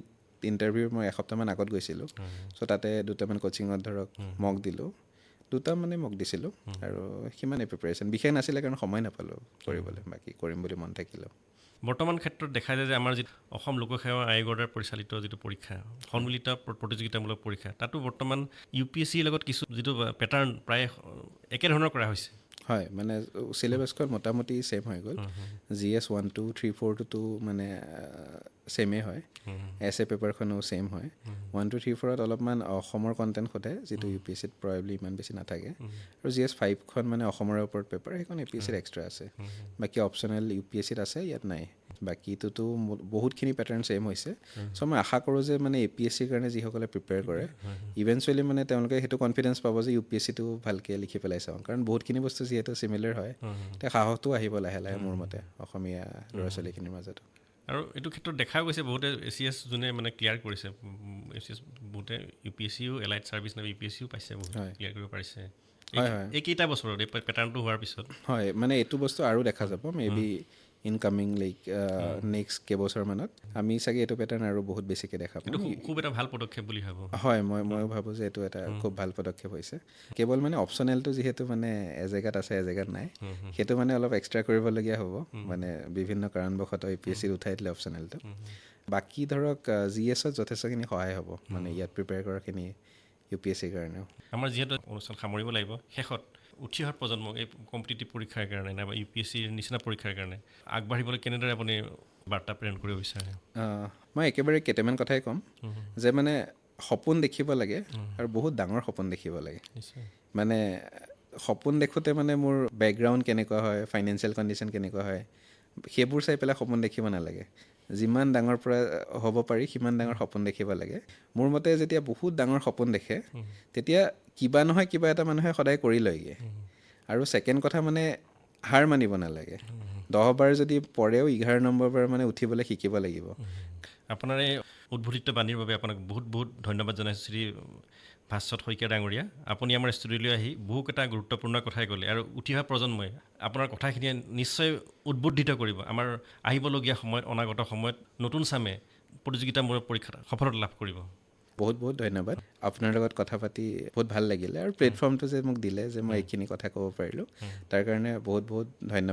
ইণ্টাৰভিউৰ মই এসপ্তাহমান আগত গৈছিলোঁ চ' তাতে দুটামান কোচিঙত ধৰক মক দিলোঁ দুটামানে মক দিছিলোঁ আৰু সিমানেই প্ৰিপেৰেশ্যন বিশেষ নাছিলে কাৰণ সময় নাপালোঁ কৰিবলৈ বাকী কৰিম বুলি মন থাকিলেও বৰ্তমান ক্ষেত্ৰত দেখা যায় যে আমাৰ যিটো অসম লোকসেৱা আয়োগৰ দ্বাৰা পৰিচালিত যিটো পৰীক্ষা সন্মিলিত প্ৰতিযোগিতামূলক পৰীক্ষা তাতো বৰ্তমান UPSCৰ লগত কিছু যিটো পেটাৰ্ণ প্ৰায় একেধৰণৰ কৰা হৈছে হয় মানে চিলেবাছখন মোটামুটি ছেম হৈ গ'ল GS 1 2 3 4 টো মানে ছেমেই হয় এছে পেপাৰখনো ছেম হয় 1 2 3 4ত অলপমান অসমৰ কণ্টেণ্ট সোধে যিটো UPSCত প্ৰবেবলি ইমান বেছি নাথাকে আৰু GS 5খন মানে অসমৰ ওপৰত পেপাৰ সেইখন APSCত এক্সট্ৰা আছে বাকী অপশ্যনেল UPSCত আছে ইয়াত নাই বাকীটোতো বহুতখিনি পেটাৰ্ণ ছেম হৈছে চ' মই আশা কৰোঁ যে মানে APSCৰ কাৰণে যিসকলে প্ৰিপেয়াৰ কৰে ইভেঞ্চুৱেলি মানে তেওঁলোকে সেইটো কনফিডেঞ্চ পাব যে UPSCটো ভালকৈ লিখি পেলাই চাওঁ কাৰণ বহুতখিনি বস্তু যিহেতু চিমিলাৰ হয় এতিয়া সাহসটো আহিব লাহে লাহে মোৰ মতে অসমীয়া ল'ৰা ছোৱালীখিনিৰ মাজতো আৰু এইটো ক্ষেত্ৰত দেখা গৈছে বহুতে ACS যোনে মানে ক্লিয়াৰ কৰিছে ACS বহুতে UPSCও এলাইট ছাৰ্ভিচ নাইবা UPSCও পাইছে বহুত ক্লিয়াৰ কৰিব পাৰিছে এইকেইটা বছৰত এই পেটাৰ্ণটো হোৱাৰ পিছত হয় মানে এইটো বস্তু আৰু দেখা যাব may be incoming like next কেইবছৰমানত আমি চাগে এইটো পেটাৰ্ণ আৰু বহুত বেছিকৈ দেখা পাম খুব এটা ভাল পদক্ষেপ বুলি ভাবোঁ হয় ময়ো ভাবোঁ যে এইটো এটা খুব ভাল পদক্ষেপ হৈছে কেৱল মানে অপশ্যনেলটো যিহেতু মানে এজেগাত আছে এজেগাত নাই সেইটো মানে অলপ এক্সট্ৰা কৰিবলগীয়া হ'ব মানে বিভিন্ন কাৰণবশতঃ APSCত উঠাই দিলে অপশ্যনেলটো বাকী ধৰক GSত যথেষ্টখিনি সহায় হ'ব মানে ইয়াত প্ৰিপেয়াৰ কৰাখিনি UPSCৰ কাৰণেও আমাৰ যিহেতু অনুষ্ঠান সামৰিব লাগিব শেষত উঠি অহা প্ৰজন্মক এই কম্পিটিটিভ পৰীক্ষাৰ কাৰণে নাইবা UPSCৰ নিচিনা পৰীক্ষাৰ কাৰণে আগবাঢ়িবলৈ কেনেদৰে আপুনি বাৰ্তা প্ৰেৰণ কৰিব বিচাৰে মই একেবাৰে কেইটামান কথাই ক'ম যে মানে সপোন দেখিব লাগে আৰু বহুত ডাঙৰ সপোন দেখিব লাগে মানে সপোন দেখোঁতে মানে মোৰ বেকগ্ৰাউণ্ড কেনেকুৱা হয় ফাইনেন্সিয়েল কণ্ডিশ্যন কেনেকুৱা হয় সেইবোৰ চাই পেলাই সপোন দেখিব নালাগে যিমান ডাঙৰ পৰা হ'ব পাৰি সিমান ডাঙৰ সপোন দেখিব লাগে মোৰ মতে যেতিয়া বহুত ডাঙৰ সপোন দেখে তেতিয়া কিবা নহয় কিবা এটা মানুহে সদায় কৰি লয়গৈ আৰু ছেকেণ্ড কথা মানে হাৰ মানিব নালাগে 10 বাৰ যদি পৰেও 11 নম্বৰ বাৰ মানে উঠিবলৈ শিকিব লাগিব আপোনাৰ এই উদ্বোধিত বাণীৰ বাবে আপোনাক বহুত বহুত ধন্যবাদ জনাইছোঁ শ্ৰী ভাস্বত শইকীয়া ডাঙৰীয়া। আপুনি আমাৰ ষ্টুডিঅ'লৈ আহি বহুকেইটা গুৰুত্বপূৰ্ণ কথাই ক'লে আৰু উঠি অহা প্ৰজন্মই আপোনাৰ কথাখিনিয়ে নিশ্চয় উদ্বুদ্ধিত কৰিব আমাৰ আহিবলগীয়া সময়ত অনাগত সময়ত নতুন চামে প্ৰতিযোগিতামূলক পৰীক্ষাত সফলতা লাভ কৰিব। বহুত বহুত ধন্যবাদ আপোনাৰ লগত কথা পাতি বহুত ভাল লাগিলে আৰু প্লেটফৰ্মটো যে মোক দিলে যে মই এইখিনি কথা ক'ব পাৰিলোঁ তাৰ কাৰণে বহুত বহুত ধন্যবাদ